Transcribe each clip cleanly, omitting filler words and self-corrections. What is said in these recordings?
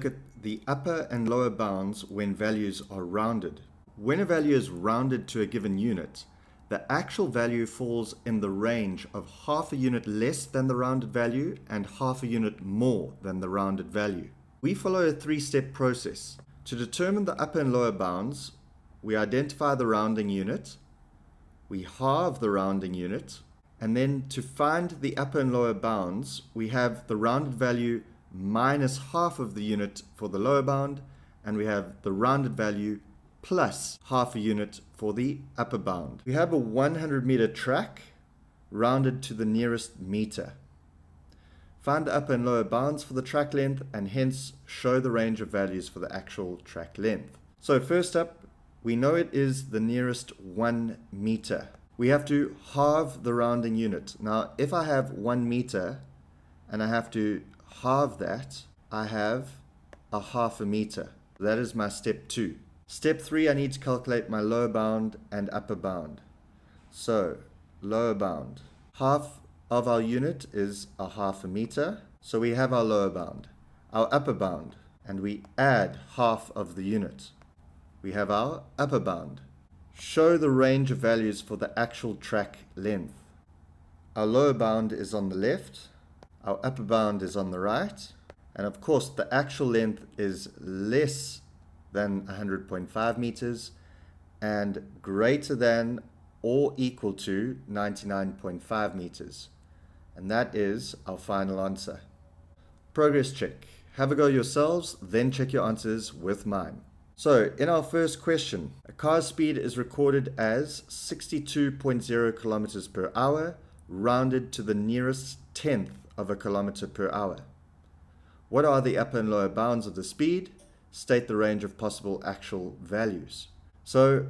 look at the upper and lower bounds when values are rounded. When a value is rounded to a given unit, the actual value falls in the range of half a unit less than the rounded value and half a unit more than the rounded value. We follow a three-step process. To determine the upper and lower bounds, we identify the rounding unit, we halve the rounding unit, and then to find the upper and lower bounds, we have the rounded value minus half of the unit for the lower bound, and we have the rounded value plus half a unit for the upper bound. We have a 100-meter track rounded to the nearest meter. Find the upper and lower bounds for the track length and hence show the range of values for the actual track length. So first up, we know it is the nearest 1 meter. We have to halve the rounding unit. Now, if I have 1 meter and I have to halve that, I have a half a meter. That is my step 2. Step 3, I need to calculate my lower bound and upper bound. So, lower bound. Half of our unit is a half a meter. So we have our lower bound. Our upper bound, and we add half of the unit. We have our upper bound. Show the range of values for the actual track length. Our lower bound is on the left, our upper bound is on the right, and of course the actual length is less than 100.5 meters and greater than or equal to 99.5 meters. And that is our final answer. Progress check. Have a go yourselves, then check your answers with mine. So, in our first question, a car's speed is recorded as 62.0 kilometers per hour, rounded to the nearest tenth of a kilometer per hour. What are the upper and lower bounds of the speed? State the range of possible actual values. So,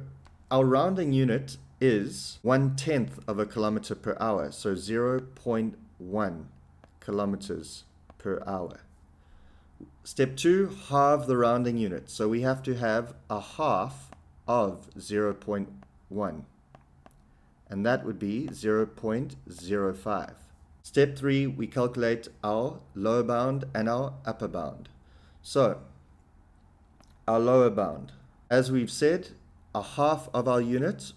our rounding unit is 1/10 of a kilometer per hour, so 0.1 kilometers per hour. Step 2, halve the rounding unit. So we have to have a half of 0.1. And that would be 0.05. Step 3, we calculate our lower bound and our upper bound. So, our lower bound. As we've said, a half of our unit,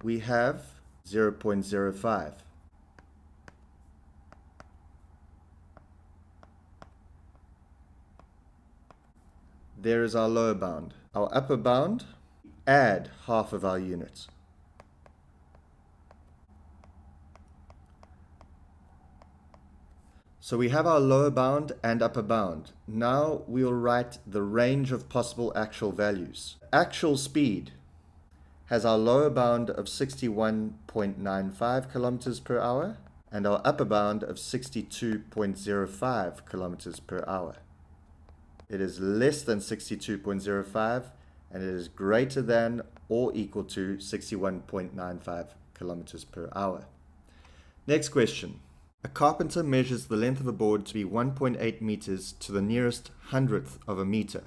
we have 0.05. There is our lower bound. Our upper bound, add half of our unit. So we have our lower bound and upper bound. Now we will write the range of possible actual values. Actual speed has our lower bound of 61.95 kilometers per hour and our upper bound of 62.05 kilometers per hour. It is less than 62.05 and it is greater than or equal to 61.95 kilometers per hour. Next question. A carpenter measures the length of a board to be 1.8 meters to the nearest hundredth of a meter.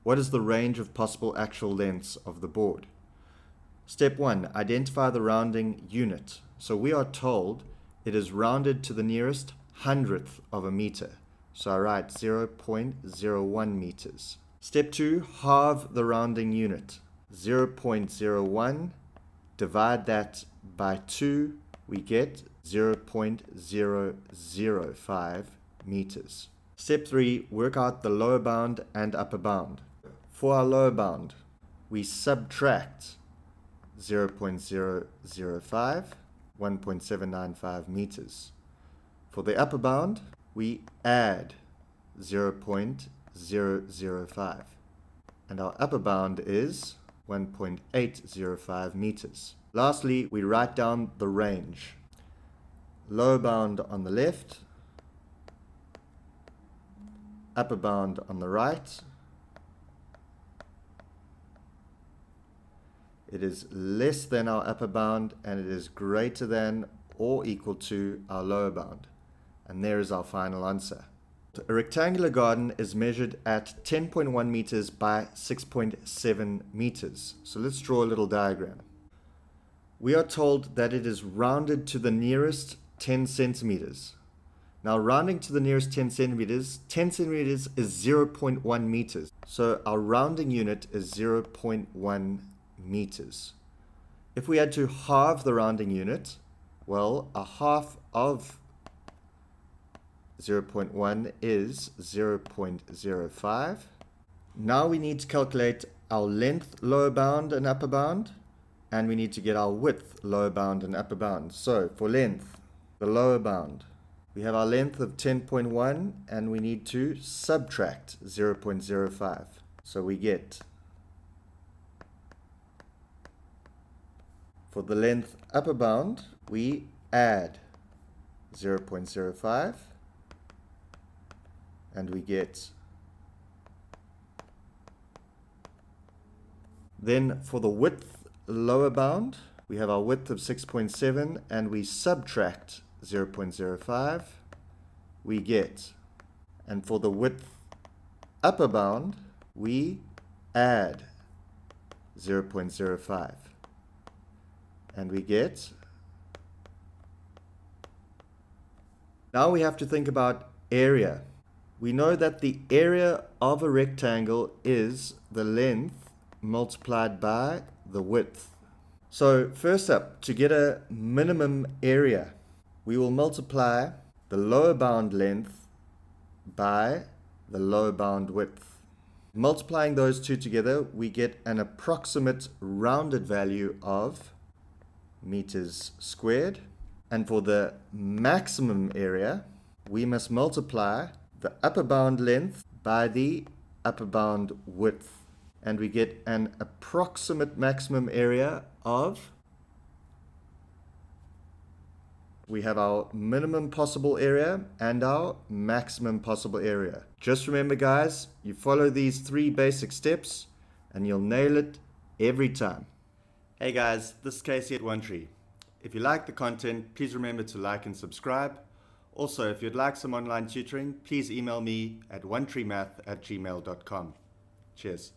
What is the range of possible actual lengths of the board? Step 1. Identify the rounding unit. So we are told it is rounded to the nearest hundredth of a meter. So I write 0.01 meters. Step 2, halve the rounding unit. 0.01, divide that by 2, we get 0.005 meters. Step 3, work out the lower bound and upper bound. For our lower bound, we subtract 0.005, 1.795 meters. For the upper bound, we add 0.005 and our upper bound is 1.805 meters. Lastly, we write down the range. Lower bound on the left, upper bound on the right. It is less than our upper bound and it is greater than or equal to our lower bound. And there is our final answer. A rectangular garden is measured at 10.1 meters by 6.7 meters. So let's draw a little diagram. We are told that it is rounded to the nearest 10 centimeters. Now rounding to the nearest 10 centimeters is 0.1 meters. So our rounding unit is 0.1 meters. If we had to halve the rounding unit, well, a half of 0.1 is 0.05. Now we need to calculate our length, lower bound and upper bound, and we need to get our width, lower bound and upper bound. So for length, the lower bound, we have our length of 10.1 and we need to subtract 0.05. So we get, for the length upper bound, we add 0.05 and we get, then for the width lower bound, we have our width of 6.7 and we subtract 0.05, we get, and for the width upper bound, we add 0.05 and we get. Now we have to think about area. We know that the area of a rectangle is the length multiplied by the width. So first up, to get a minimum area, we will multiply the lower bound length by the lower bound width. Multiplying those two together, we get an approximate rounded value of meters squared. And for the maximum area, we must multiply the upper bound length by the upper bound width. And we get an approximate maximum area of, we have our minimum possible area and our maximum possible area. Just remember, guys, you follow these 3 basic steps and you'll nail it every time. Hey guys, this is Casey at Onetreemath. If you like the content, please remember to like and subscribe. Also, if you'd like some online tutoring, please email me at onetreemath@gmail.com. Cheers.